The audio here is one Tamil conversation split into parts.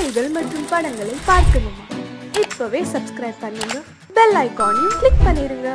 கதைகள் மற்றும் படங்களை பார்க்கணுமா? இப்பவே சப்ஸ்கிரைப் பண்ணுங்க, பெல் ஐகானையும் கிளிக் பண்ணிருங்க.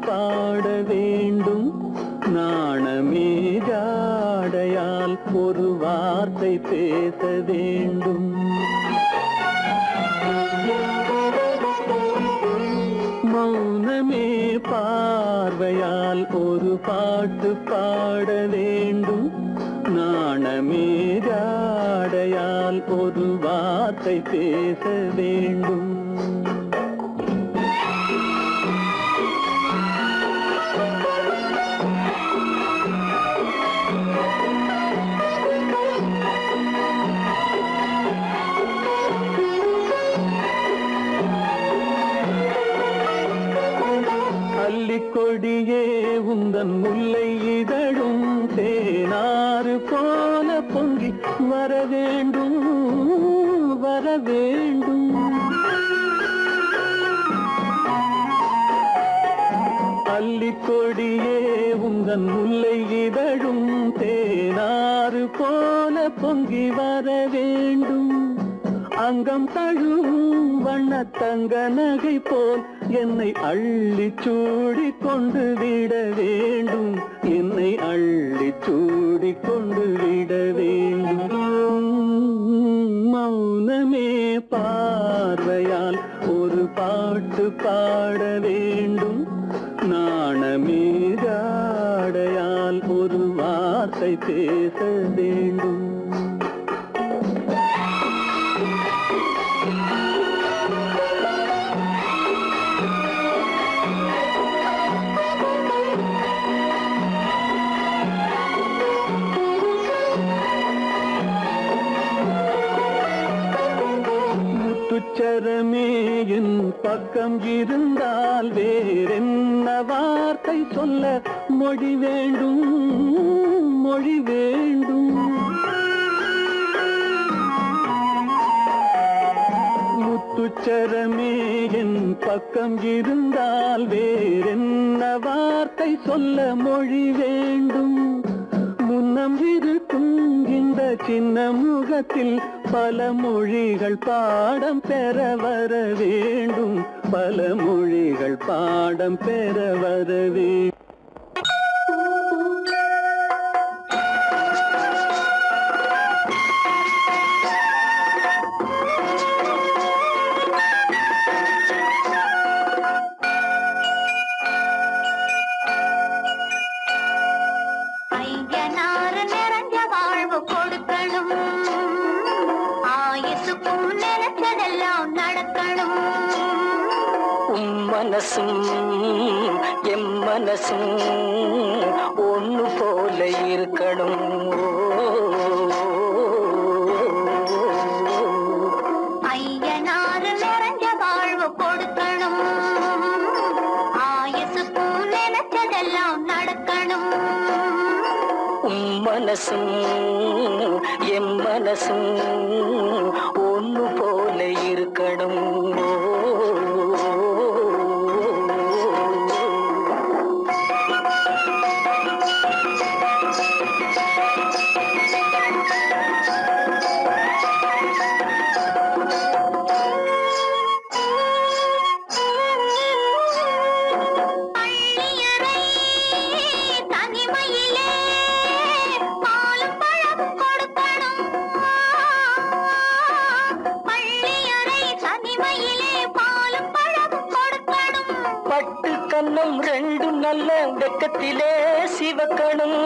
பாட வேண்டும். நாணமே ஜாடையால் ஒரு வார்த்தை பேச வேண்டும். மௌனமே பார்வையால் ஒரு பாட்டு பாட வேண்டும். நாணமே ஜாடையால் ஒரு வார்த்தை பேச வேண்டும். கொடியே உந்தன் முல்லை இதழும் தேனாறு போல பொங்கி வர வேண்டும் வர வேண்டும். அல்லிக்கொடியே உந்தன் முல்லை இதழும் தேனாறு போல பொங்கி வர வேண்டும். அங்கம் தழுவும் வண்ணத்தங்க நகை போல் என்னை அள்ளி சூடி கொண்டு விட வேண்டும். என்னை அள்ளி சூடி கொண்டு விட வேண்டும். மௌனமே பார்வையால் ஒரு பாட்டு பாட வேண்டும். நாணமே ஜாடையால் ஒரு வார்த்தை பேச வேண்டும். முத்துச்சரமே என் பக்கம் இருந்தால் வேறென்ன வார்த்தை சொல்ல மொழி வேண்டும் மொழி வேண்டும். முத்துச்சரமே என் பக்கம் இருந்தால் வேறென்ன வார்த்தை சொல்ல மொழி வேண்டும். முன்னம் இருக்கும் இந்த சின்ன முகத்தில் பல மொழிகள் பாடம் பெற வர வேண்டும். பல மொழிகள் பாடம் பெற வர வேண்டும். மனசும் எம் மனசும் ஒன்று போல இருக்கணும். ஐயனாறு நிறைஞ்ச வாழ்வு கொடுக்கணும். ஆயுசுக்கும் நினைச்சதெல்லாம் நடக்கணும். மனசும் எம் மனசும் ஒன்று போல இருக்கணும். கண்ணம் ரெண்டும் நல்ல வெக்கத்திலே சிவக்கணும்.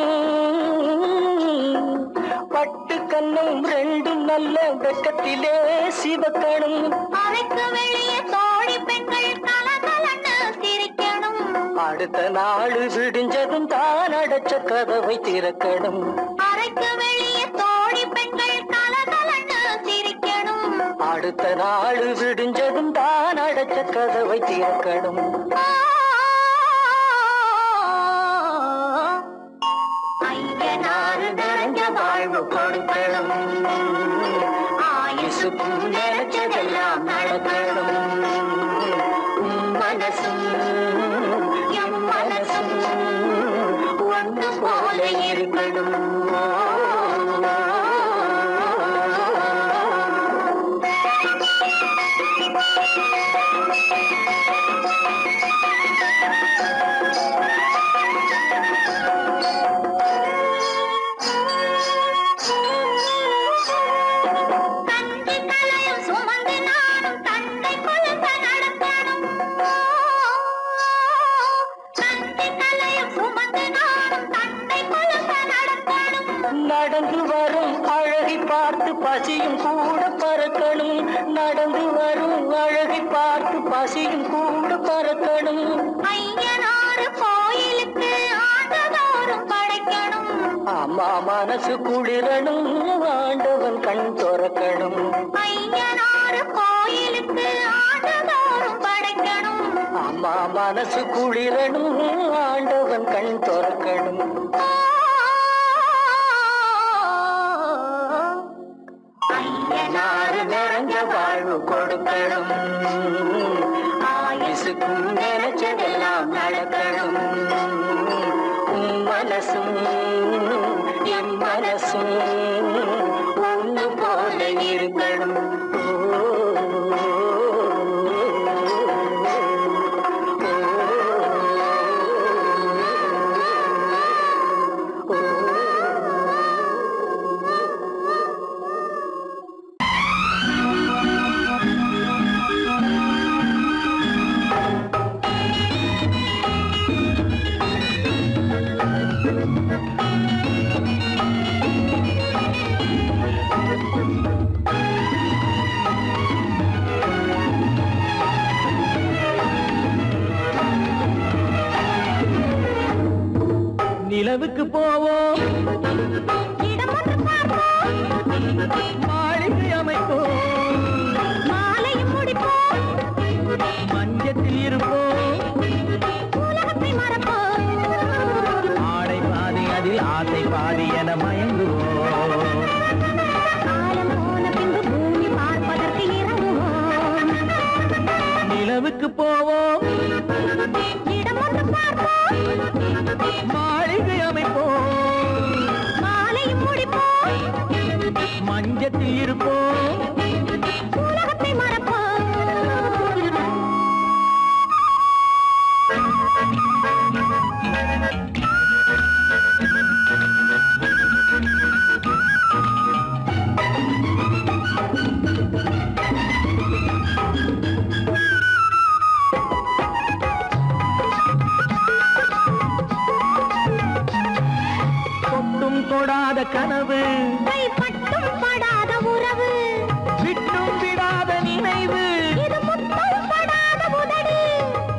பட்டு கண்ணம் ரெண்டும் நல்ல வெக்கத்திலே சிவக்கணும். அறைக்கு வெளியே தோழி பெண்கள் கலகலன்னு சிரிக்கணும். அடுத்த நாள் விடிஞ்சதும் தான் அடைச்ச கதவை திறக்கணும். அறைக்கு வெளியே தோழி பெண்கள் கலகலன்னு சிரிக்கணும். அடுத்த நாள் விடிஞ்சதும் தான் அடைச்ச கதவை திறக்கணும். வாழ்வு கொடுக்கணும். ஆயுசுக்கும் நினைச்சதெல்லாம் நடக்கணும். மனசும் எம் மனசும் ஒன்று போல இருக்கணும். நடந்து வரும் அழகை பார்த்து பசியும் கூட பறக்கணும். நடந்து வரும் அழகை பார்த்து பசியும் கூட பறக்கணும். ஐயனாறு கோயிலுக்கு ஆண்டதோறும் படைக்கணும். அம்மா மனசு குளிரணும், ஆண்டவன் கண் திறக்கணும். ஐயனாறு கோயிலுக்கு ஆண்டதோறும் படைக்கணும். அம்மா மனசு குளிரணும், ஆண்டவன் கண் திறக்கணும். ஐயனாறு நிறைஞ்ச வாழ்வு கொடுக்கணும். ஆயுசுக்கும் நினைச்சதெல்லாம் நடக்கணும். மனசும் என் மனசும் ஒன்று போல இருக்கணும். நிலவுக்கு போவோம், மாளிகை அமைப்போம், மாலையும் முடிப்போம், மஞ்சத்தில் இருப்போம், உலகத்தை மறப்போம். ஆடை பாதி அதில் ஆசை பாதி என மயங்குவோம். காலம் போன பின்பு பூமி பார்ப்பதற்கு இறங்குவோம். நிலவுக்கு போவோம், இடம் ஒன்று பார்ப்போம், மாளிகை அமைப்போம், மாலையும் முடிப்போம், மஞ்சத்தில் இருப்போம், உலகத்தை மறப்போம். தொட்டும் தொடாத கனவு, கைப்பட்டும் படாத உறவு, விட்டும் விடாத நினைவு, இது முத்தம் படாத உதடு.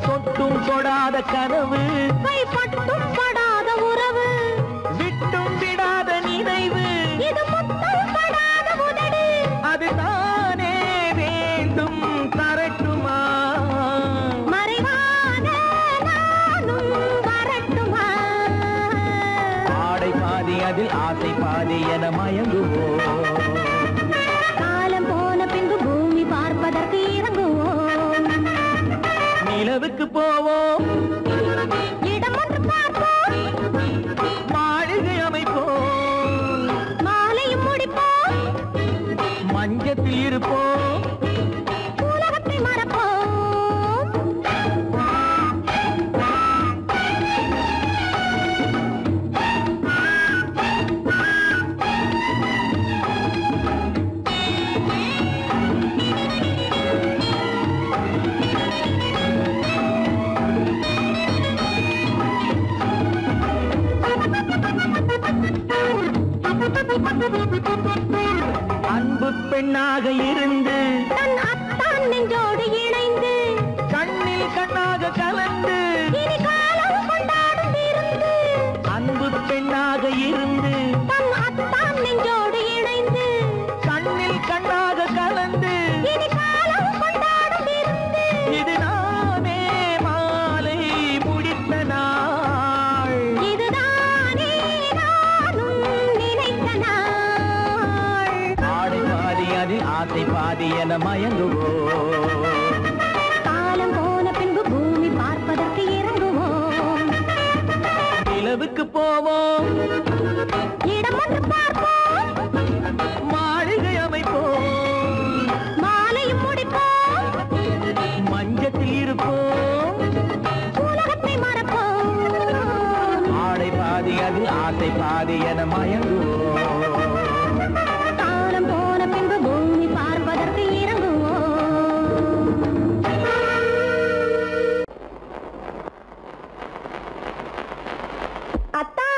தொட்டும் தொடாத கனவு, கைப்பட்டும் படாத உறவு, விட்டும் விடாத நினைவு, இது முத்தம் படாத உதடு. அது தானே வேண்டும் தரட்டுமா? மறைவான நானும் வரட்டுமா? ஆடை பாதி அதில் ஆசை பாதி என மயங்குவோம். காலம் போன பின்பு பூமி பார்ப்பதற்கு இறங்குவோம். நிலவுக்கு போவோம், இடம் ஒன்று பார்ப்போம், மாளிகை அமைப்போம், மாலையும் முடிப்போம், மஞ்சத்தில் இருப்போம், உலகத்தை மறப்போம். அன்பு பெண்ணாக இருந்து தன் அத்தான் நெஞ்சோடு இணைந்து கண்ணில் கண்ணாக கலந்து, இனி காலம் கொண்டாடும் விருந்து. அன்பு பெண்ணாக இருந்து தன் அத்தான் நெஞ்சோடு இணைந்து கண்ணில் கண்ணாக கலந்து, இனி காலம் கொண்டாடும் விருந்து. இது நானே மாலை முடித்த நாள். இதுதானே நானும் நினைத்த நாள். ஆடை பாதி அதில் ஆசை பாதி என மயங்குவோம். காலம் போன பின்பு பூமி பார்ப்பதற்கு இறங்குவோம். நிலவுக்கு போவோம், இடம் ஒன்று பார்ப்போம், மாளிகை அமைப்போம், மாலையும் முடிப்போம், மஞ்சத்தில் இருப்போம், உலகத்தை மறப்போம். ஆடை பாதி அதில் ஆசை பாதி என மயங்குவோம். காலம் போன பின்பு பூமி பார்ப்பதற்கு இறங்குவோம். அத்தா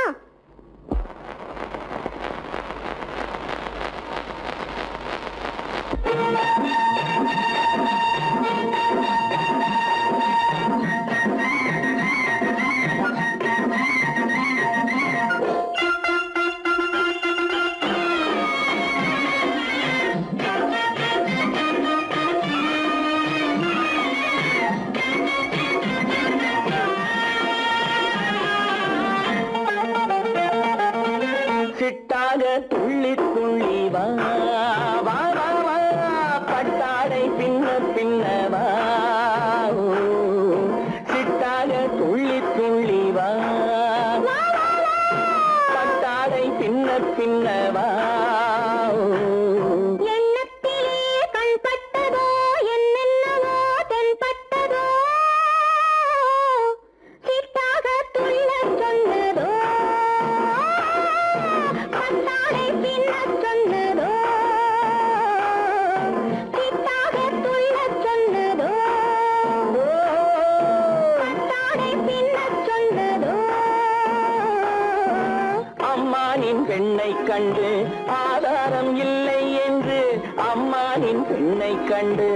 துள்ளி துள்ளி வா வா வா வா பட்டாடை பின்ன பின்னவா சிட்டாக துள்ளி துள்ளி வா பட்டாடை பின்ன பின்னவா பெண்ணை கண்டு ஆதாரம் இல்லை என்று அம்மானின் பெண்ணை கண்டு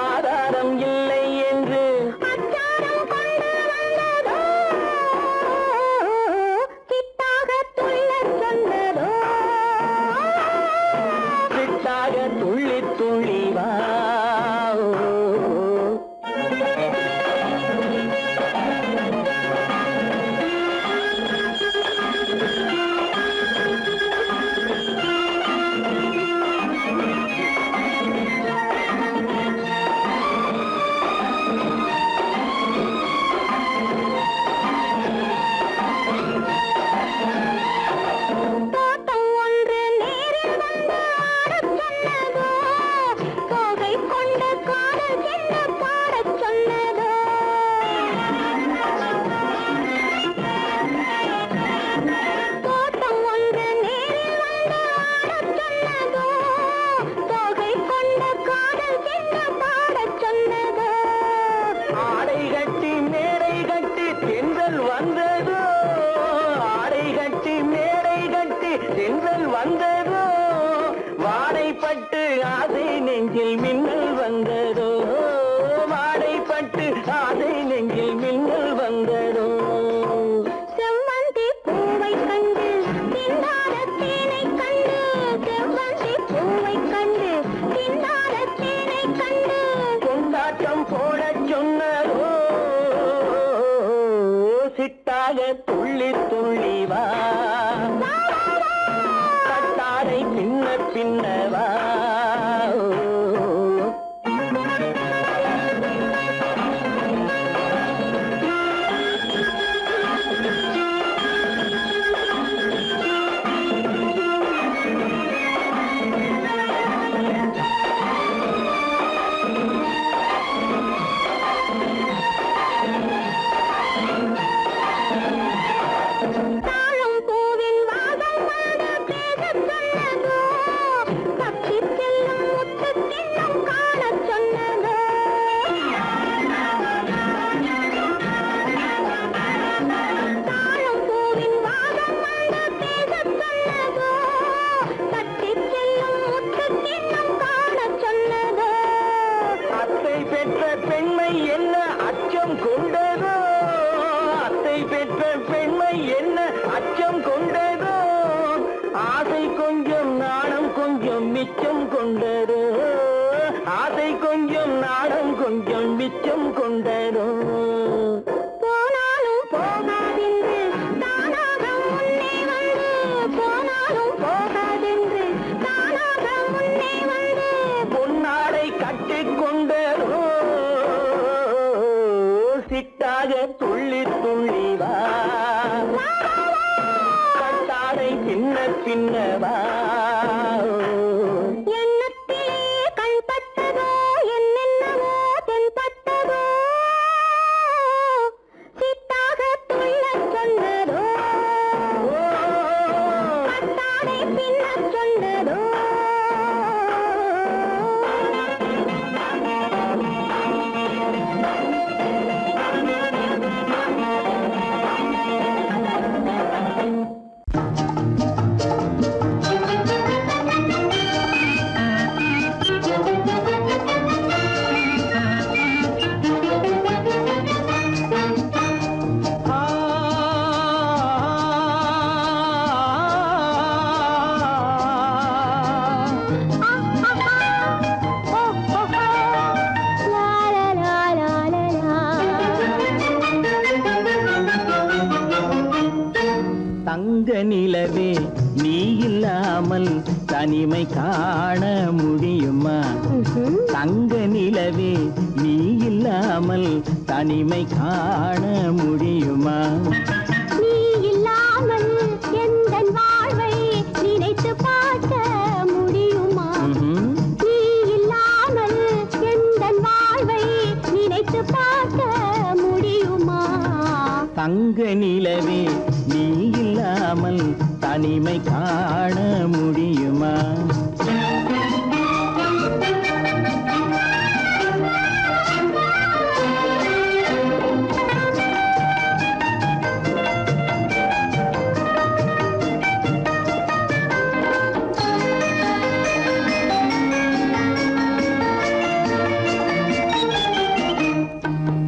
ஆதாரம் இல்லை என்று சிட்டாக துள்ளி துள்ளி வா வந்ததோ வாடைப்பட்டு ஆசை நெஞ்சில் மின்னல் வந்ததோ வாடைப்பட்டு ஆசை நெஞ்சில் மின்னல் வந்ததோ செவ்வந்தி பூவை கண்டு திண்டாட தேனை கண்டு செவ்வந்தி பூவை கண்டு திண்டாட தேனை கண்டு கொண்டாட்டம் போட சொன்னதோ சிட்டாக துள்ளி துள்ளி வா பின்ன பின்னவா மிச்சம் கொண்டரோ ஆசை கொஞ்சம் நாடம் கொஞ்சம் மிச்சம் கொண்டரோ போனாலும் போகாதென்று தானாக முன்னே வந்து போனாலும் போகாதென்று தானாக முன்னே வந்து பொன்னாடை கட்டிக் கொண்டரோ சிட்டாக துள்ளி துள்ளி வா கட்டாடை பின்ன பின்னவா தங்க நிலவே நீ இல்ல இல்லாமல் தனிமை காண முடியுமா? தங்க நிலவே நீ இல்லாமல் தனிமை காண முடியுமா? நீ இல்லாமல் எந்தன் வாழ்வை நினைத்து பார்க்க முடியுமா? நீ இல்லாமல் எந்தன் வாழ்வை நினைத்து பார்க்க முடியுமா? தங்க நிலவே நீ இல்லாமல் தனிமை காண முடியுமா?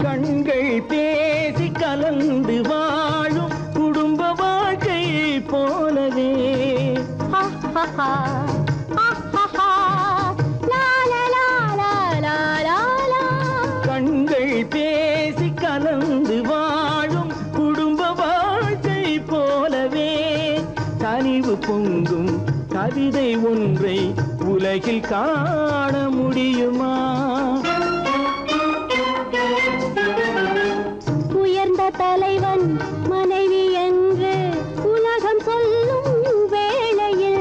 கண்கள் பேசி கலந்து வாழும் குடும்ப வாழ்க்கை போலவே கண்கள் பேசி கலந்து வாழும் குடும்ப வாழ்க்கை போலவே கனிவு பொங்கும் கவிதை ஒன்றை உலகில் காண முடியுமா? உயர்ந்த தலைவன் மனைவி என்று உலகம் சொல்லும் வேளையில்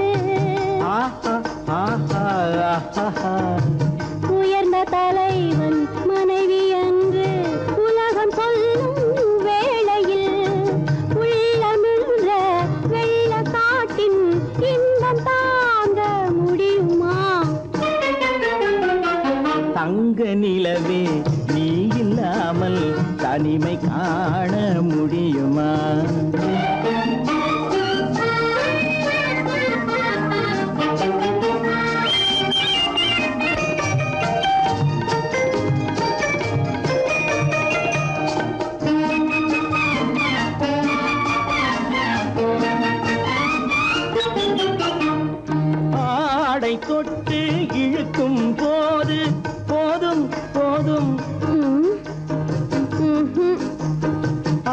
உயர்ந்த தலைவன் மனைவி என்று உலகம் சொல்லும் வேளையில் உள்ளமிழ்ற வெள்ள காட்டின் இன்பம் தாங்க முடியுமா? தங்க நிலவே நீ இல்லாமல் தனிமை காண முடியுமா? ஆடை தொட்டு இழுக்கும் போது போதும் போதும்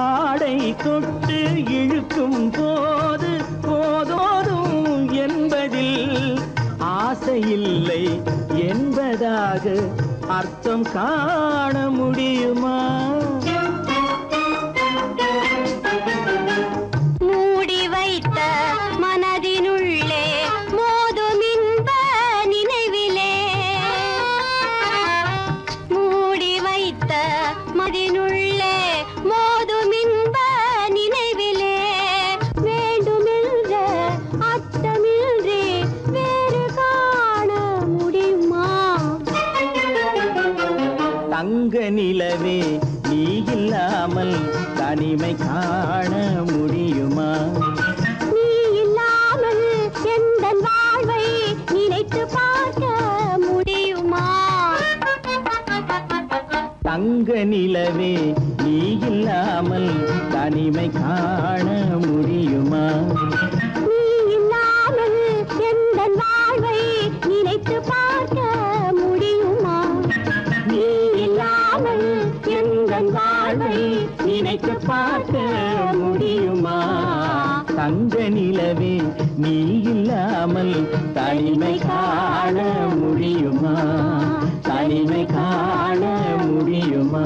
ஆடை தொட்டு இழுக்கும் போது போதோதும் என்பதில் ஆசையில்லை என்பதாக அர்த்தம் காண முடியுமா? மூடி வைத்த மனதினுள்ளே மோதும் இன்ப நினைவிலே மூடி வைத்த மனதினுள்ளே மோதும் இன்ப நினைவிலே வேண்டுமென்ற அர்த்தமின்றி வேறு காண முடியுமா? தங்க நிலவே நீ இல்லாமல் தனிமை காண முடியுமா? நீ இல்லாமல் எந்தன் வாழ்வை நினைத்து பார்க்க முடியுமா? தங்க நிலவே நீ இல்லாமல் தனிமை காண முடியுமா? நீ இல்லாமல் எந்தன் வாழ்வை நினைத்து பார்க்க முடியுமா? நீ இல்லாமல் எந்தன் வாழ்வை நினைத்து பார்க்க முடியுமா? தங்க நிலவே நீ இல்லாமல் தனிமை காண முடியுமா? தனிமை காண முடியுமா?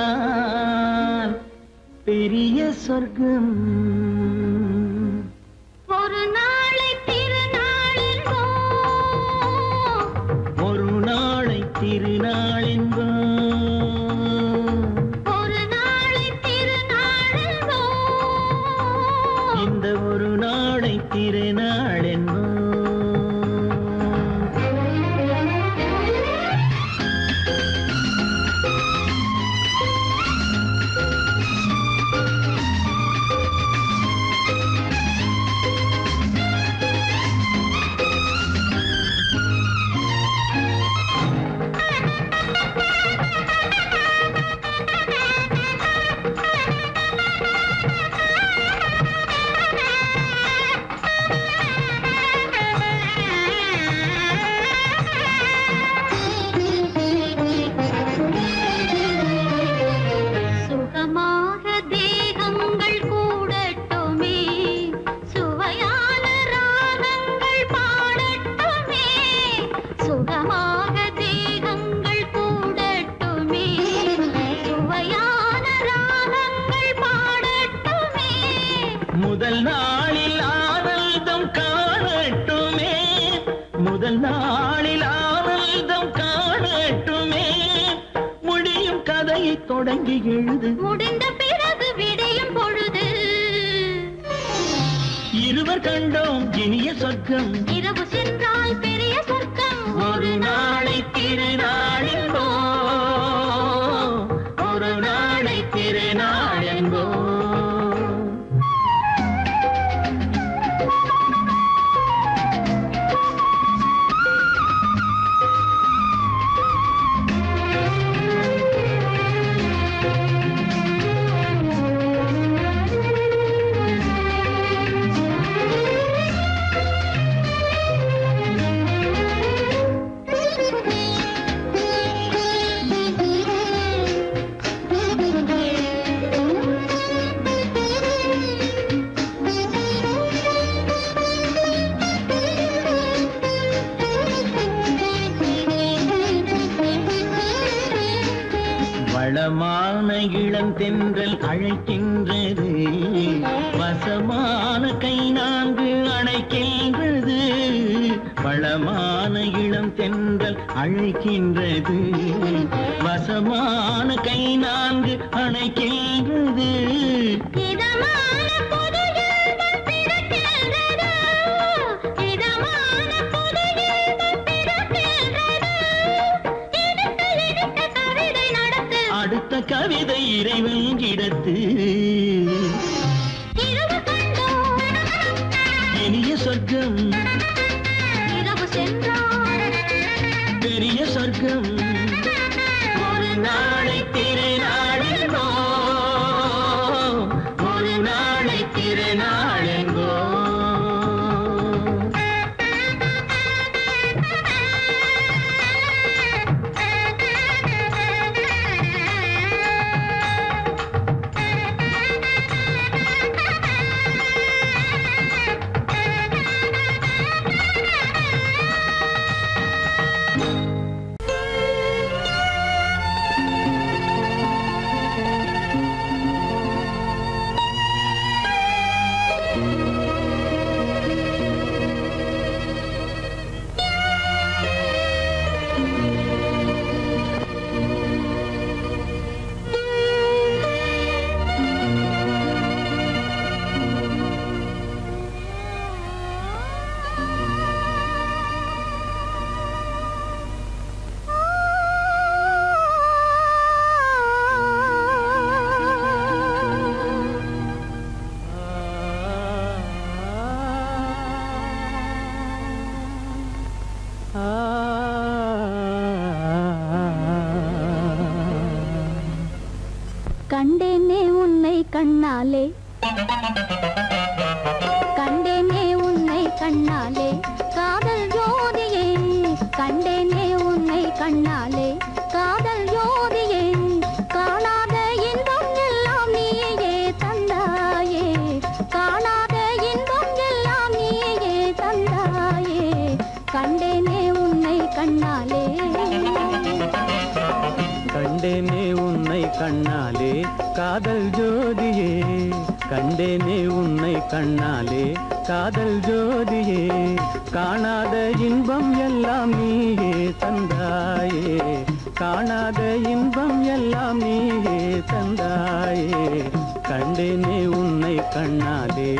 பரவசென்னால் பெரிய சொர்க்கம் ஒரு நாளை திருநாளென்போ ஒரு நாளை திருநாளென்போ ஒரு நாளை திருநாளென்போ இந்த ஒரு நாளை திருநாளென்போ முதல் நாளில் ஆனந்தம் காணட்டுமே முதல் நாளில் ஆனந்தம் காணட்டுமே முடியும் கதையை தொடங்கி எழுது முடிந்த பிறகு விடையும் பொழுது இருவர் கண்டோம் இனிய சொர்க்கம் இரவு சென்றால் பெரிய சொர்க்கம் ஒரு நாளை திருநாளென்போ ஒரு நாளை திருநாளென்போ வளமான இளம் தென்றல் அழைக்கின்றது வசமான கை நான்கு அணைக்கின்றது வளமான இளம் தென்றல் அழைக்கின்றது வசமான கை நான்கு அணைக்கின்றது இதமான புது இன்பம் பிறக்கின்றது இதமான புது இன்பம் பிறக்கின்றது இனிக்க கவிதை நடத்து அடுத்த கவிதை இறைவன் இடத்து இரவு கண்டோம் இனிய சொர்க்கம் இரவு சென்றால் பெரிய சொர்க்கம் ஒரு நாளை திருநாளென்போ ஒரு நாளை திருநாளென்போ கண்டேனே உன்னை கண்ணாலே கண்டேனே உன்னை கண்ணாலே காதல் ஜோதியே கண்டேனே உன்னை கண்ணாலே காதல் ஜோதியே காணாத இன்பம் எல்லாம் நீயே தந்தாயே காணாத இன்பம் எல்லாம் நீயே தந்தாயே கண்டேனே உன்னை கண்ணாலே காதல் ஜோதியே கண்டேனே உன்னை கண்ணாலே காதல் ஜோதியே காணாத இன்பம் எல்லாம் நீயே தந்தாயே காணாத இன்பம் எல்லாம் நீயே தந்தாயே கண்டேனே உன்னை கண்ணாலே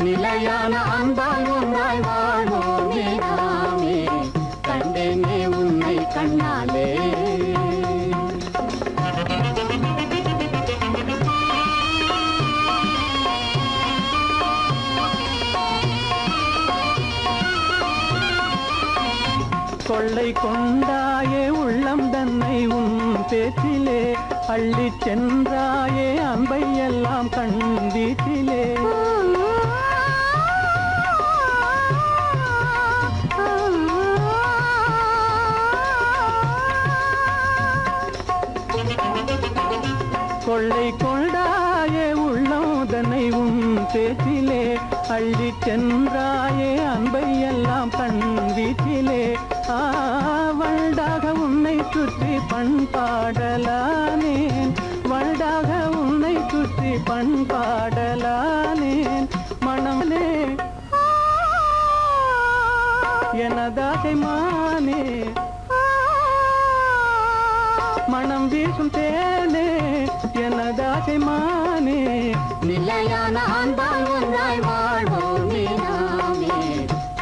நிலையான அன்பால் ஒன்றாய் வாழ்வோமே நாமே கண்டேனே உன்னை கண்ணாலே கொள்ளை கொண்டாயே உள்ளம் தன்னை உன் பேச்சிலே அள்ளி சென்றாயே அன்பை எல்லாம் கண் வீட்டிலே கொள்ளை கொண்டாயே உள்ளம் தன்னை உன் பேச்சிலே அள்ளி சென்றாயே அன்பை எல்லாம் கண் வீட்டிலே வண்டாக உன்னை சுற்றி பண்பாடலானேன் வண்டாக உன்னை சுற்றி பண்பாடலானேன் மனமே எனதாசை மானே மனம் வீசும் தேனே எனதாசை மானே நிலையான அன்பால் ஒன்றாய் வாழ்வோமே நாமே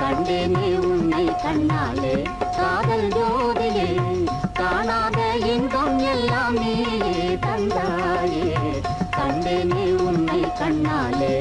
கண்டேனே உன்னை கண்ணாலே காதல் ஜோதியே காணாத இன்பம் எல்லாம் நீயே தந்தாயே கண்டேனே உன்னை கண்ணாலே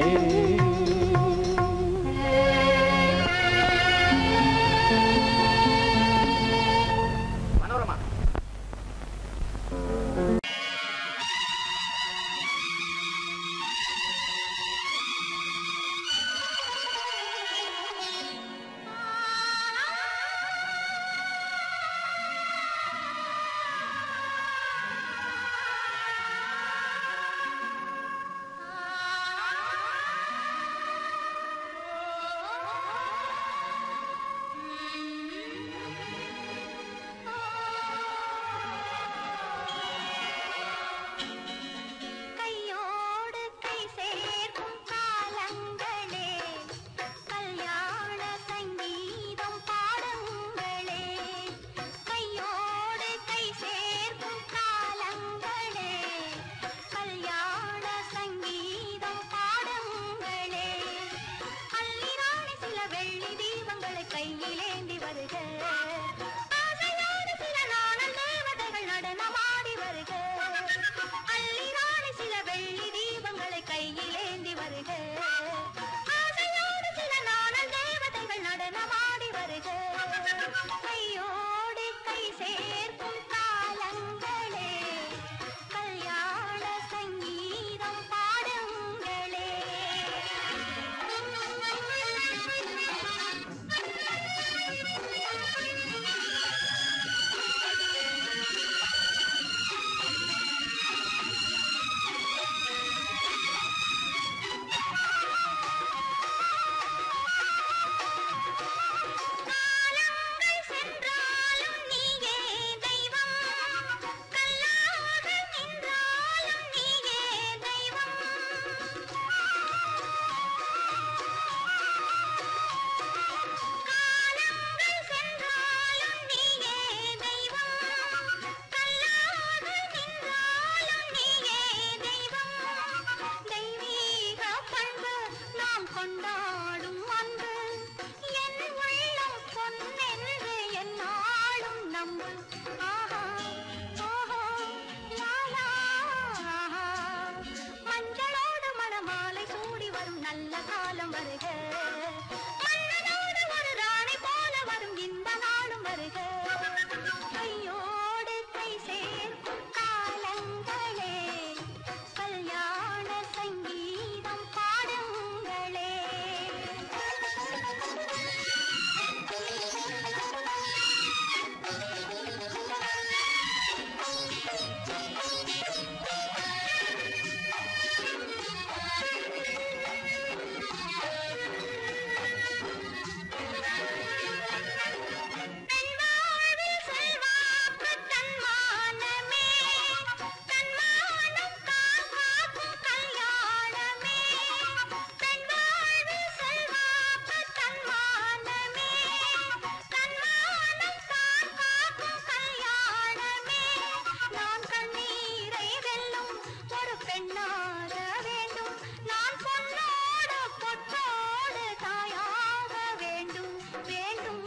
பெண்ணாக வேண்டும், நான் பொன்னோடு பொட்டோடு தாயாக வேண்டும் வேண்டும்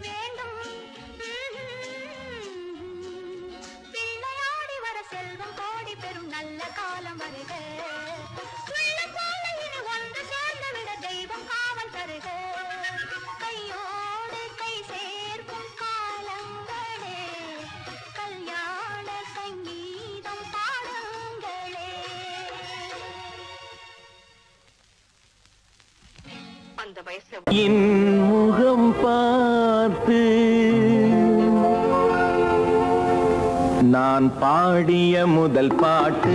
வேண்டும். பிள்ளையாடி வர செல்வம் கோடி பெறும் நல்ல காலம் வருக. உள்ளம் போல இனி ஒன்று சேர்ந்து விட தெய்வம் காவல் தருக. கையோடு கை சேர்க்கும் காலங்களே, கல்யாண சங்கீதம் பாடுங்களே. அந்த வயசுல என் முகம் பார்த்து நான் பாடிய முதல் பாட்டு,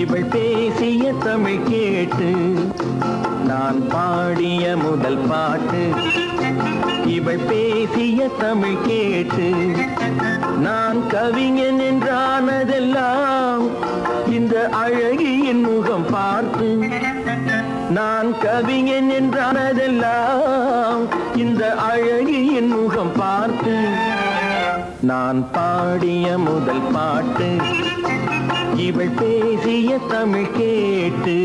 இவள் பேசிய தமிழ் கேட்டு. நான் பாடிய முதல் பாட்டு, இவள் பேசிய தமிழ் கேட்டு. நான் கவிஞன் என்றானதெல்லாம் இந்த அழகியின் முகம் பார்த்து. நான் கவிஞன் என்றானதெல்லாம் இந்த அழகியின் முகம் பார்த்து. நான் பாடிய முதல் பாட்டு, இவள் பேசிய தமிழ் கேட்டு.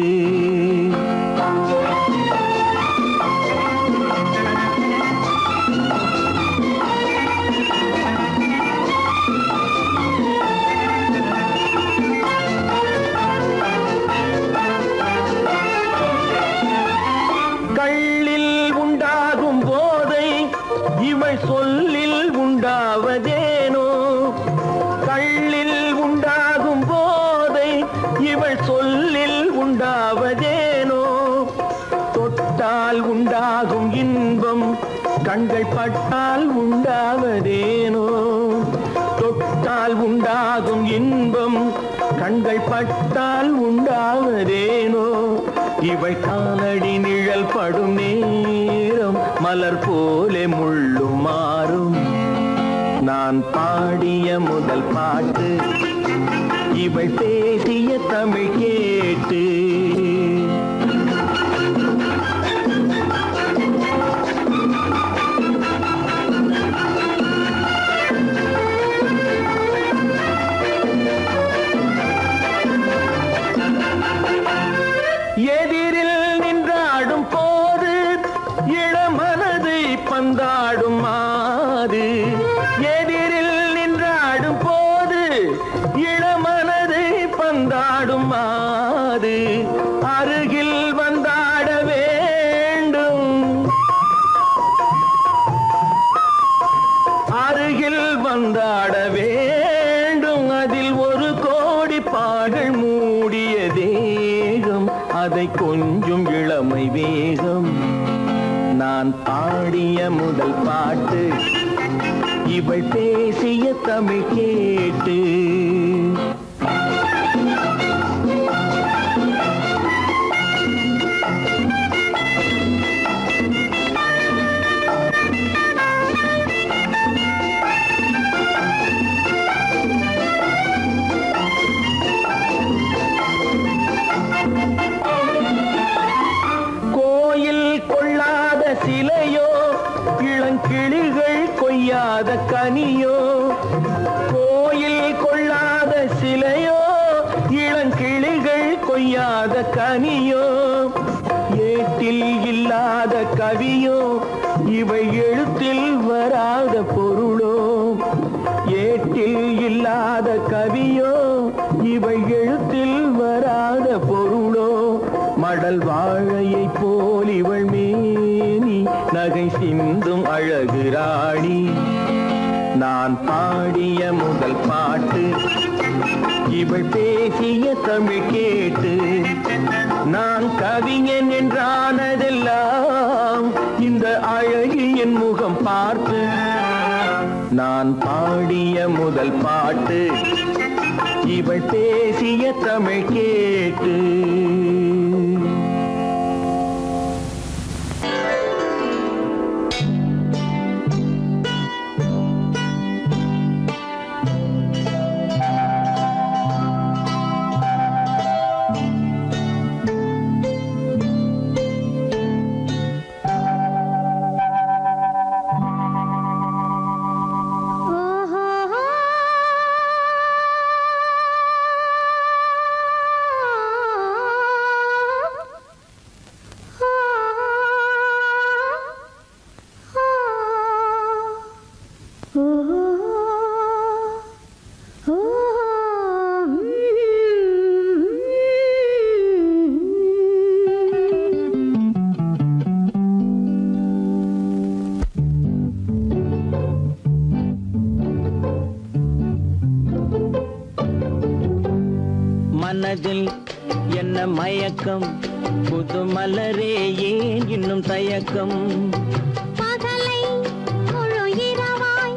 கள்ளில் உண்டாகும் போதை இவள் சொல்லில் உண்டாவதேனோ. கள்ளில் உண்டாகும் போதை இவள் சொல்லில் உண்டாவதேனோ. தொட்டால் உண்டாகும் இன்பம் கண்கள் பட்டால் உண்டாவதேனோ. தொட்டால் உண்டாகும் இன்பம் கண்கள் பட்டால் உண்டாவதேனோ. இவள் காலடி நிழல் படும் நேரம் மலர் போலே முள்ளும் மாறும். நான் பாடிய முதல் பாட்டு, இவள் பேசிய தமிழ் கேட்டு. எதிரில் நின்றாடும் போது இளமனதை பந்தாடும் மாது. எதிரில் நின்றாடும் போது இளமனதை பந்தாடும் மாது. அருகில் வந்தாட வேண்டும், அருகில் வந்தாட வேண்டும். அதில் ஒரு கோடி பாடல் மூடிய தேகம், அதை கொஞ்சம் இளமை வேகம். நான் பாடிய முதல் பாட்டு, இவள் பேசிய தமிழ் கேட்டு. சிலையோ இளங்கிளிகள் கொய்யாத கனியோ. கோயில் கொள்ளாத சிலையோ இளங்கிளிகள் கொய்யாத கனியோ. ஏட்டில் இல்லாத கவியோ இவை எழுத்தில் வராத பொருளோ. ஏட்டில் இல்லாத கவியோ இவை எழுத்தில் வராத பொருளோ. மடல் வாழையை போல் இவள் மேனி நகை சிந்தும் அழகு ராணி. நான் பாடிய முதல் பாட்டு, இவள் பேசிய தமிழ் கேட்டு. நான் கவிஞன் என்றானதெல்லாம் இந்த அழகியின் முகம் பார்த்து. நான் பாடிய முதல் பாட்டு, இவள் பேசிய தமிழ் கேட்டு. மனதில் என்ன மயக்கம் புது மலரே ஏன் இன்னும் தயக்கம் பகலை முழு இரவாய்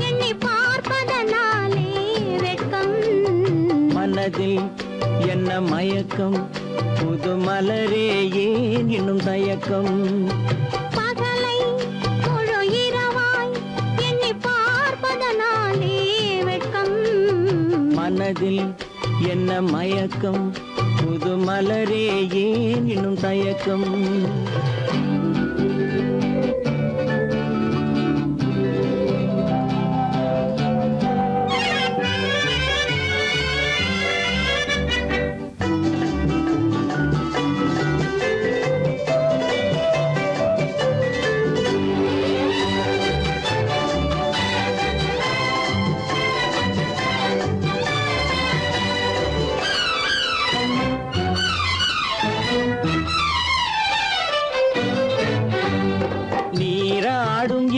எண்ணி பார்ப்பதனாலே வெட்கம் மனதில் என்ன மயக்கம் புது மலரே ஏன் இன்னும் தயக்கம் பகலை முழு இரவாய் எண்ணி பார்ப்பதனாலே வெட்கம் மனதில் என்ன மயக்கம் புது மலரே ஏன் இன்னும் தயக்கம்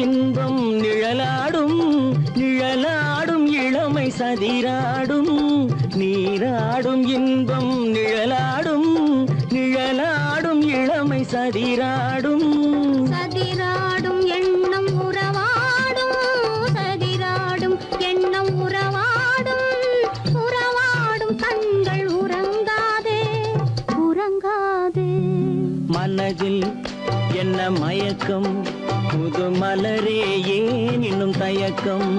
இன்பம் நிழலாடும் நிழலாடும் இளமை சதிராடும் நீராடும் இன்பம் நிழலாடும் நிழலாடும் இளமை சதிராடும் சதிராடும் எண்ணம் உறவாடும் சதிராடும் எண்ணம் உறவாடும் உறவாடும் கண்கள் உறங்காதே உறங்காதே மனதில் என்ன மயக்கம் புது மலரே ஏன் இன்னும் தயக்கம்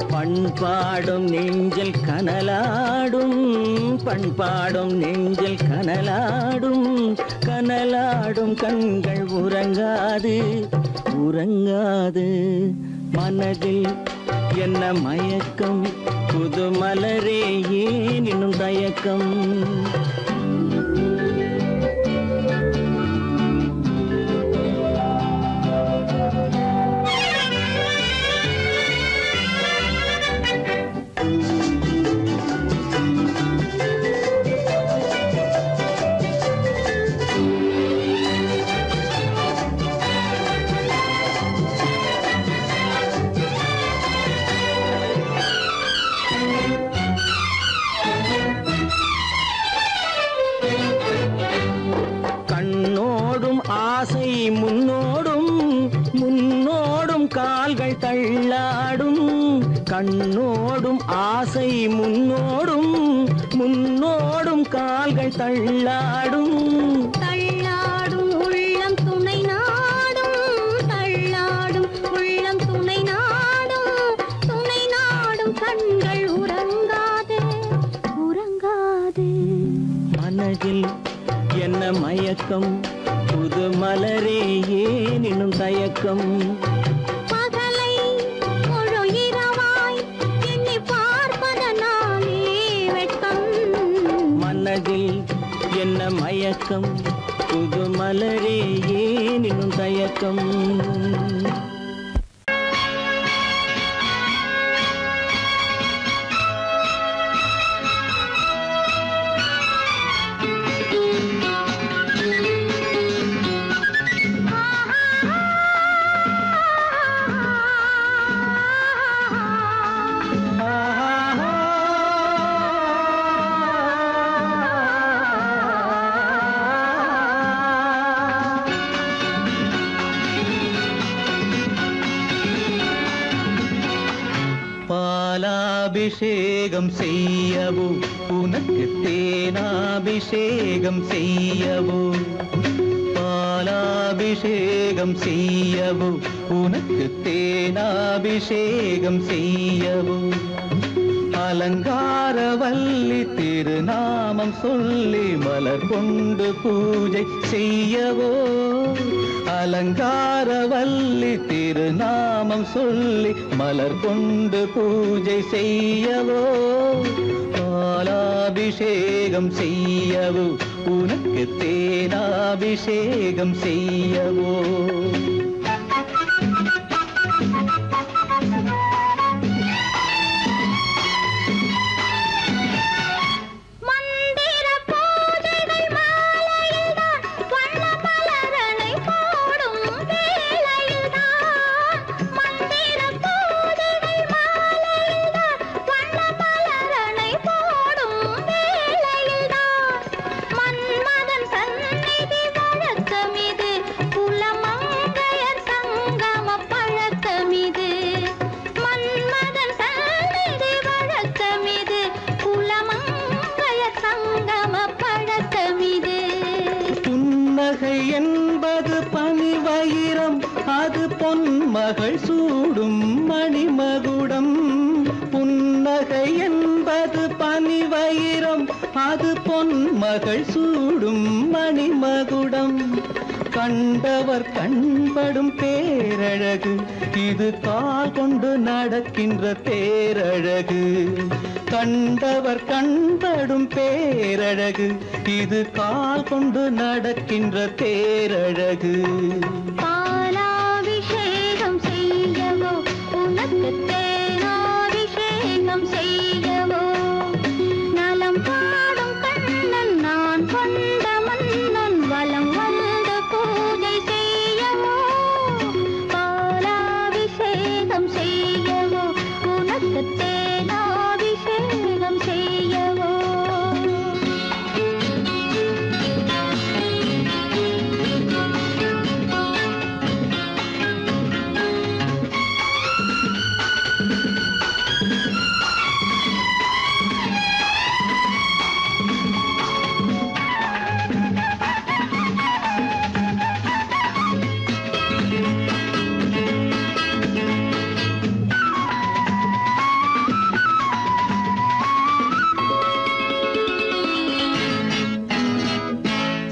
பண்பாடும் நெஞ்சில் கனலாடும் பண்பாடும் நெஞ்சில் கனலாடும் கனலாடும் கண்கள் உறங்காது உறங்காது மனதில் என்ன மயக்கம் புது மலரே ஏன் இன்னும் தயக்கம் ஆசை முன்னோடும் முன்னோடும் கால்கள் தள்ளாடும் கண்ணோடும் ஆசை முன்னோடும் முன்னோடும் கால்கள் தள்ளாடும் தள்ளாடும் உள்ளம் துணை நாடும் தள்ளாடும் உள்ளம் துணை நாடும் கண்கள் உறங்காதே உறங்காதே மனதில் என்ன மயக்கம் புது மலரே ஏன் இன்னும் தயக்கம் பகலை முழு இரவாய் எண்ணி பார்ப்பதனாலே வெட்கம் மனதில் என்ன மயக்கம் புது மலரே ஏன் இன்னும் தயக்கம் பாலாபிஷேகம் செய்யவோ உனக்கு தேனாபிஷேகம் செய்யவோ பாலாபிஷேகம் செய்யவோ உனக்கு தேனாபிஷேகம் செய்யவோ அலங்காரவல்லி திருநாமம் சொல்லி மலர் கொண்டு பூஜை செய்யவோ அலங்காரவல்லி திருநாமம் சொல்லி மலர் கொண்டு பூஜை செய்யவோ பாலாபிஷேகம் செய்யவோ உனக்கு தேனாபிஷேகம் செய்யவோ என்பது பனிவயிரம் அது பொன்மகள் சூடும் மணிமகுடம் புன்னகை என்பது பனிவயிரம் அது பொன்மகள் சூடும் மணிமகுடம் கண்டவர் கண்படும் பேரழகு இது கால் கொண்டு நடக்கின்ற தேரழகு கண்டவர் கண்படும் பேரழகு இது கால் கொண்டு நடக்கின்ற தேரழகு பாலாபிஷேகம் செய்யவோ உனக்கு தேனாபிஷேகம் செய்யவோ நலம் பாடும் கண்ணன் நான் கொண்ட மன்னன் வலம் வந்து பூஜை செய்யவோ பாலாபிஷேகம் செய்யவோ உனக்கு தேனாபிஷேகம் செய்யவோ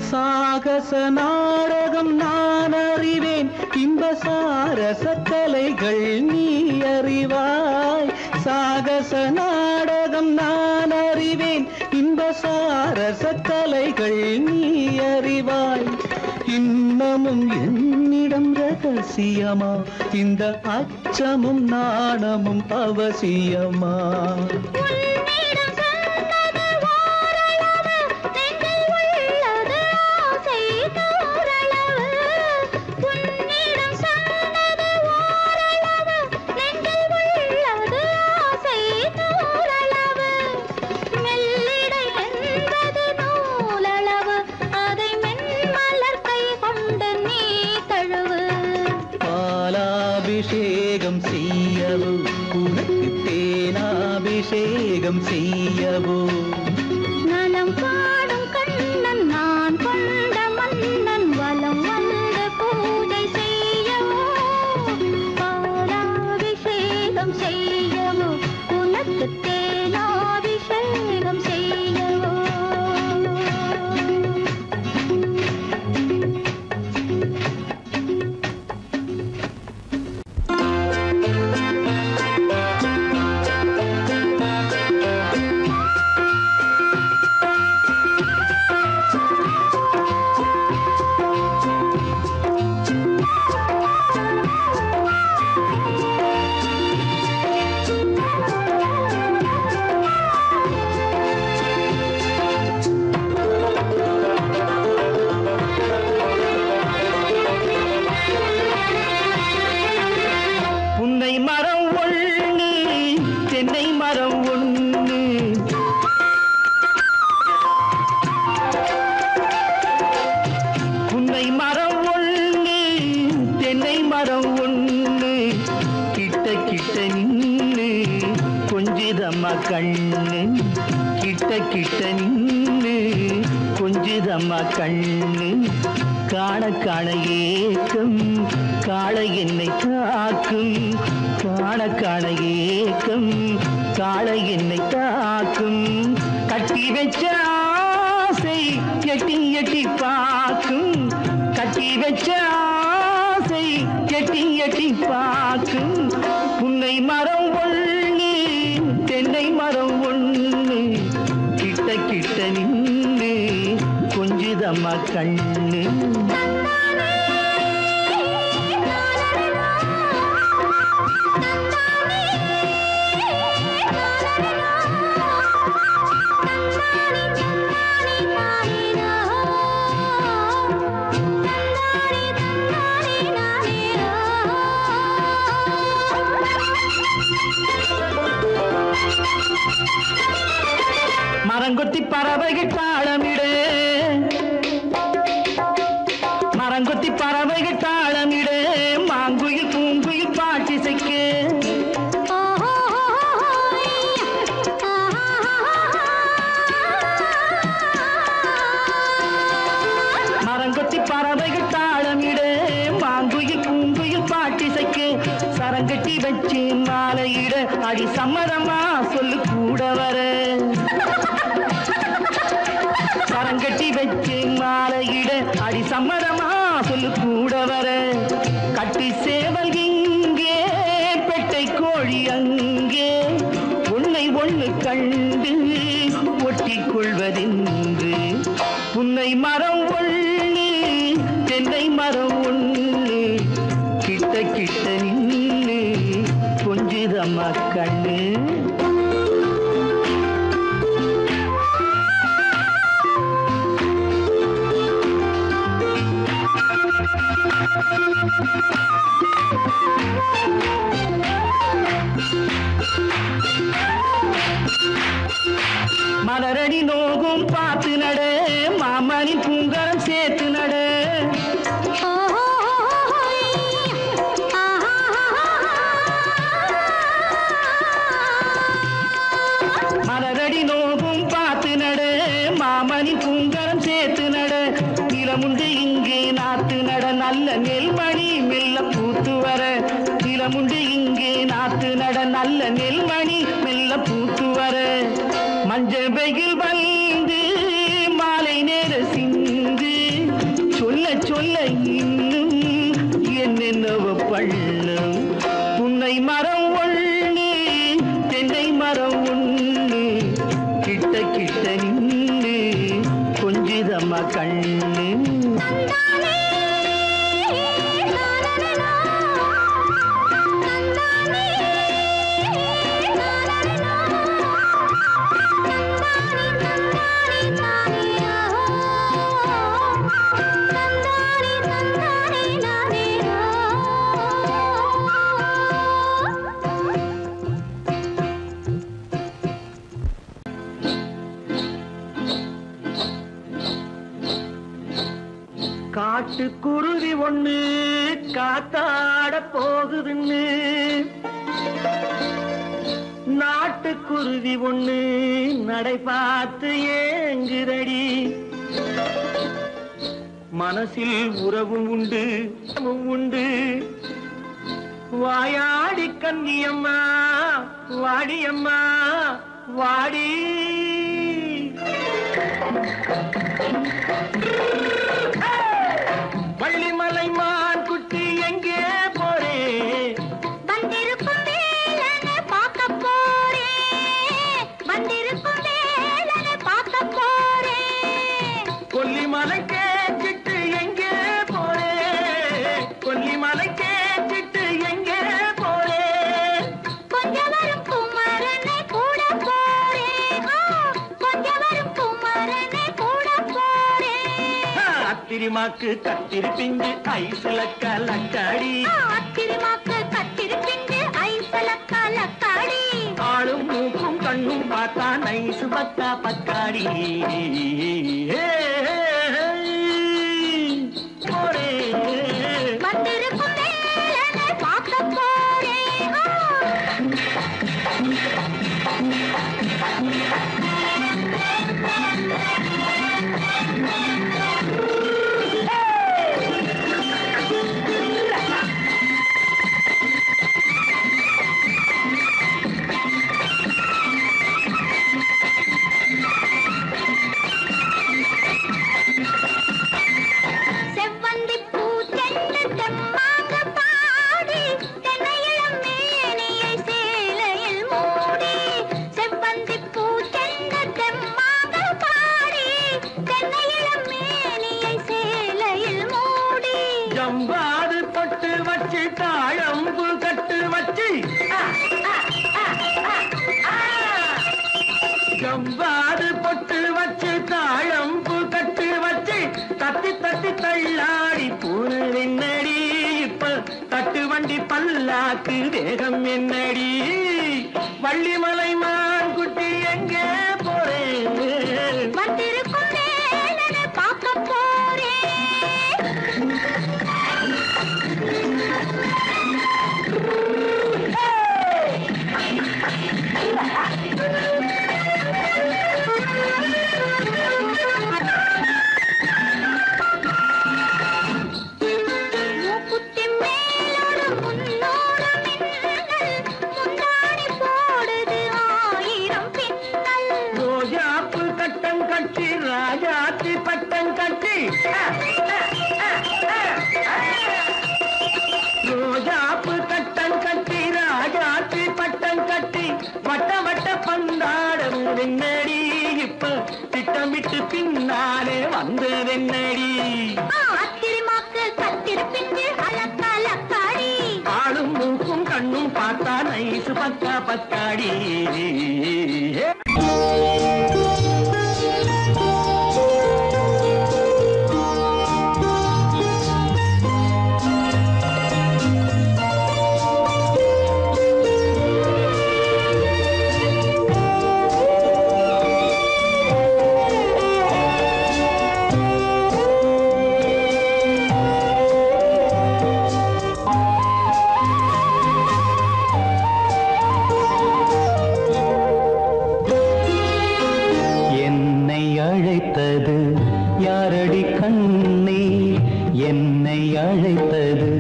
சாகச நாடகம் நான் அறிவேன் இன்ப சாரச கலைகள் நீ அறிவாய் சாகச நாடகம் நான் அறிவேன் இன்ப சாரச கலைகள் நீ அறிவாய் இன்னமும் என்னிடம் ரகசியமா இந்த அச்சமும் நாணமும் அவசியமா அபிஷேகம் செய்யவோ உனக்கு தேனாபிஷேகம் செய்யவோ நலம் பாடும் கண்ணன் நான் கொண்ட மன்னன் வலம் வந்து பூஜை செய்யவோ பாலாபிஷேகம் செய்யவோ உனக்கு தேனாபிஷேகம் செய்யவோ கண்ணு கிட்ட கிட்ட நின்னு கொஞ்சுதம்மா கண்ணு காண காண ஏக்கம் காளை என்னை காக்கும் காண காண ஏக்கம் காளை என்னை தாக்கும் கட்டி வச்ச ஆசை எட்டி எட்டி பார்க்கும் கட்டி வச்ச ஆசை எட்டி எட்டி பார்க்கும் புன்னை மரம் ஒண்ணு தென்னை மரம் ஒண்ணு கிட்ட கிட்ட நின்று கொஞ்சுதம்மா கண்ணு மரங்கொத்தி பறவைகள் தாளமிடு மரங்கொத்தி பறவைகள் தாளமிடு மாங்குயில் பூங்குயில் பாட்டிசைக்கு மரங்கொத்தி பறவைகள் தாளமிடு மாங்குயில் பூங்குயில் பாட்டிசைக்கு சரங்கட்டி வச்சு மாலையிட அடி சம்மதமா சொல்லு கூட வர சரங்கட்டி வச்சு மாலையிட அடி சம்மதமா சொல்லு கூட வர கட்டி சேவல் இங்கே பெட்டை கோழி அங்கே உன்னை ஒண்ணு கண்டு ஒட்டிக் கொள்வதென்று புன்னை மரம் ஒண்ணு தென்னை மரம் ஒண்ணு கிட்ட கிட்ட நின்று கொஞ்சுதம்மா கண்ணு மலரடி நோகும் பார்த்து நட மாமனின் பூங்கரம் சேர்த்து நட மலரடி நோகும் பார்த்து நட மாமனின் பூங்கரம் சேர்த்து நட நிலமுண்டு இங்கே நாத்து நட நல்ல நெல்மணி மெல்ல பூத்து வர நிலமுண்டு இங்கே நாத்து நட நல்ல நெல்மணி மெல்ல பூத்து வர மஞ்சள் வெயில் வந்து மாலை நேர சிந்து சொல்ல சொல்ல இன்னும் என்னென்னவ பண்ணும் புன்னை மரம் ஒண்ணு தென்னை மரம் ஒண்ணு கிட்ட கிட்ட நின்று கொஞ்சுதம்மா கண்ணு காட்டுக்குருவி ஒண்ணு காத்தாட போகுதுன்னு நாட்டுக்குருவி ஒண்ணு நடை பார்த்து ஏங்குதடி மனசில் உறவும் உண்டு உண்டு வாயாடி கன்னியம்மா வாடியம்மா வாடி வள்ளிமலை மான் குட்டி எங்கே போறே வந்திருக்கும் வேலனை பார்க்க போறேன் வந்திருக்கும் வேலனை பார்க்க போறேன் கொல்லிமலை கேட்டுட்டு எங்கே போறே கொல்லிமலை கேட்டுட்டு எங்கே போறே கொஞ்சம் வரும் குமரனை கூட போறேன் கொஞ்சம் வரும் குமரனை கூட போறேன் அத்திரிமாக்கு கத்திரி பிஞ்சு ஐசுல கலக்காடி அத்திரிமாக்கு கத்திரி பிஞ்சு ஐசுல கலக்காடி ஆளும் மூக்கும் கண்ணும் பார்த்தா நைசு பத்தா பக்காடி போரே வந்திருக்கும் வேலனை பார்க்க போறேன் ஜம்பாது பொட்டு வச்சு தாழம்பு கட்டு வச்சு ஜம்பாது பொட்டு வச்சு தாழம்பு கட்டு வச்சு தட்டி தட்டி தள்ளாடி பூரு என்னடி இப்ப தட்டு வண்டி பல்லாக்கு வேகம் என்னடி வள்ளிமலை மான் குட்டி எங்கே போறேன் பார்க்க போறேன் ராஜாத்தி பட்டம் கட்டி ரோஜாப்பு கட்டம் கட்டி ராஜாத்தி பட்டம் கட்டி வட்ட வட்ட பந்தாடம் வெண்ணடி இப்ப திட்டமிட்டு பின்னாலே வந்து வெண்ணடி ஆளும் மூக்கும் கண்ணும் பார்த்தா நைசு பக்கா பக்காடி யாரடி கண்ணே என்னை அழைத்தது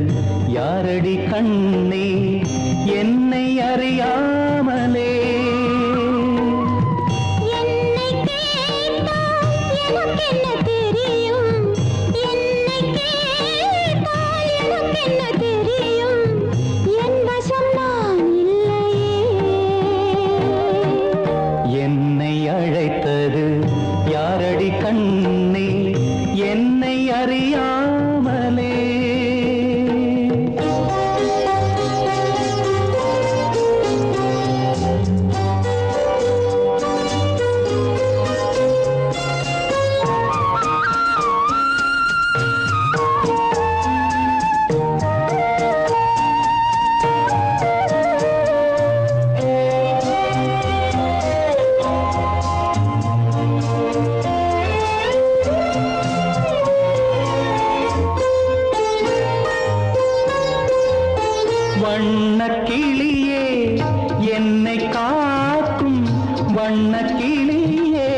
யாரடி கண்ணே என்னை அறியாமலே என்னை கேட்டால் எனக்கென்ன தெரியும் என்னை கேட்டால் எனக்கென்ன தெரியும் என் வசம் நான் இல்லையே என்னை அழைத்தது யாரடி கண்ணே என்னை அறியாமலே வண்ணக்கிளியே என்னை காக்கும் வண்ணக்கிளியே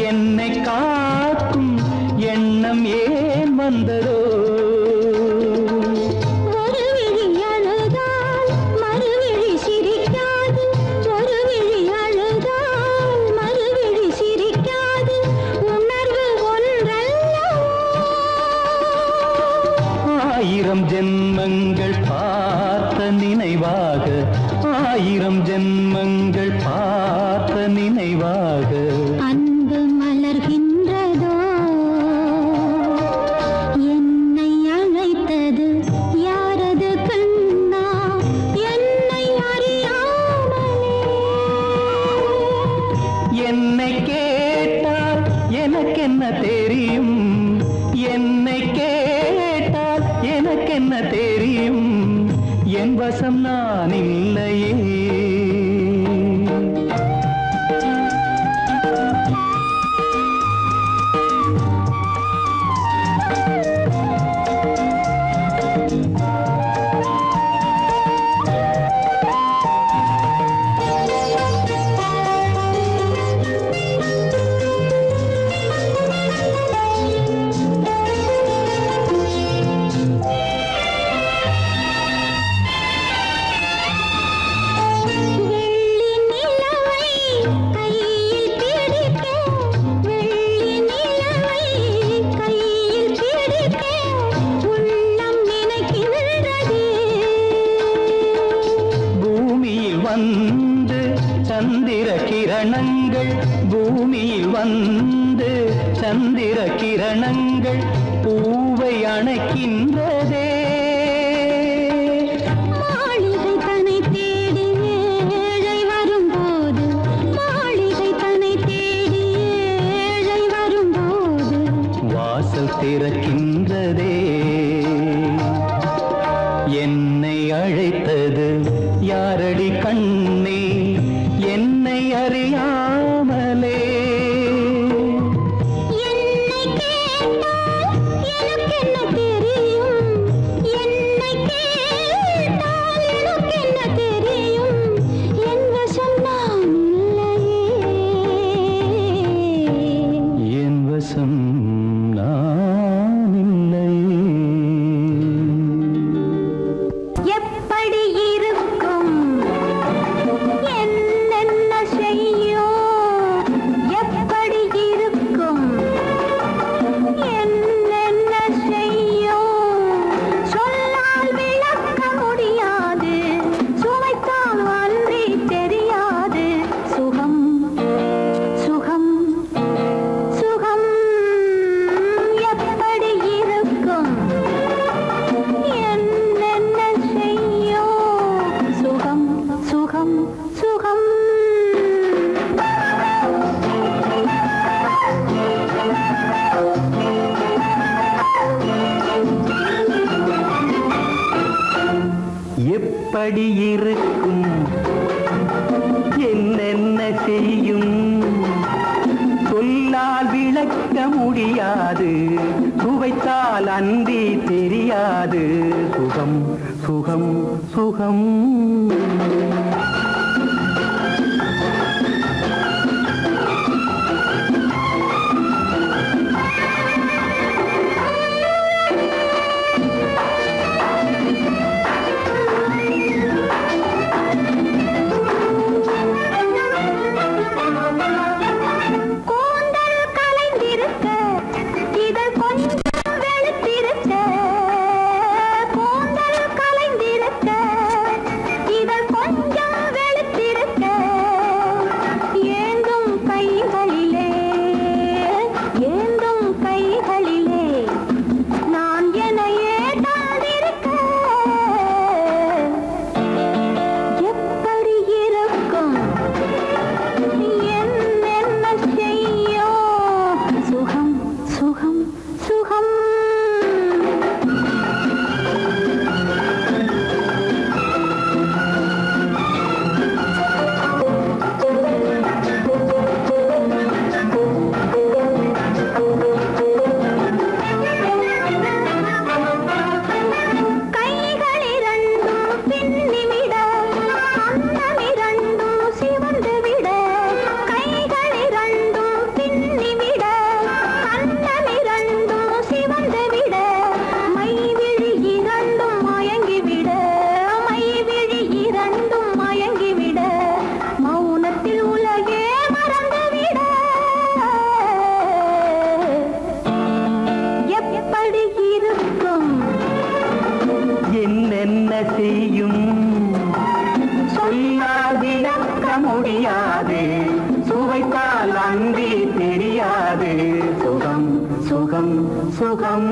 என்னை காக்கும் எண்ணம் ஏன் வந்ததோ ஒரு விழி அழுதால் மறுவிழி சிரிக்காது ஒரு விழி அழுதால் மறுவிழி சிரிக்காது உணர்வு ஒன்றல்லவோ ஆயிரம் ஜென்மங்கள் பார்த்த நினைவாக ஆயிரம் ஜென்மங்கள் பார்த்த நினைவாக அன்பு மலர்கின்றதோ என்னை அழைத்தது யாரது கண்ணா என்னை அறியாமலே என்னை கேட்டால் எனக்கென்ன தெரியும் என்னை கேட்டால் எனக்கென்ன தெரியும் என் வசம் நான் இல்லையே வந்து சந்திர கிரணங்கள் பூமியில் வந்து சந்திர கிரணங்கள் பூ பூவை அணைக்கின்றதே. மாளிகை தன்னை தேடி ஏழை வரும்போது, மாளிகை தன்னை தேடி ஏழை வரும்போது வாசல் திறக்கின்றதே. என்னை அழைத்தது யாரடி கண்ணே, என்னை அறியாமலே. என்னை கேட்டால் எனக்கென்ன தெரியும், என்னை கேட்டால் எனக்கென்ன தெரியும், என் வசம் நான் இல்லையே, என் வசம் நான் இல்லையே. எப்படி இருக்கும் என்னென்ன செய்யும், எப்படி இருக்கும் என்னென்ன செய்யும், சொல்லால் விளக்க முடியாது, சுவைத்தால் அன்றி தெரியாது. சுகம் சுகம் சுகம் எப்படி இருக்கும் என்னென்ன செய்யும், சுகம் சுகம் சுகம். எப்படி இருக்கும் என்னென்ன செய்யும், சொல்லால் விளக்க முடியாது, சுவைத்தால் அன்றி தெரியாது. சுகம் சுகம் சுகம். கூந்தல் கலைந்திருக்க, இதழ் கொஞ்சம் வெளுத்திருக்க, கூந்தல் கலைந்திருக்க, இதழ் கொஞ்சம் வெளுத்திருக்க, ஏந்தும் கைகளிலே, ஏந்தும் கைகளிலே நான் என்னையே தாழ்ந்திருக்க. எப்படி இருக்கும் என்னென்ன செய்யும், சுகம் சுகம் சுகம். கைகள் இரண்டும் பின்னிவிட, அன்னம் இரண்டும் சிவந்துவிட, கைகள் இரண்டும் பின்னிவிட, அன்னம் இரண்டும் சிவந்துவிட, மைவிழி இரண்டும் மயங்கிவிட, மைவிழி இரண்டும் மயங்கிவிட, மௌனத்தில் உலகே மறந்துவிட. எப்படி இருக்கும் என்னென்ன செய்யும், சொல்லால் விளக்க முடியாது, சுவைத்தால் அன்றி தெரியாது. சுகம் சுகம் சுகம்.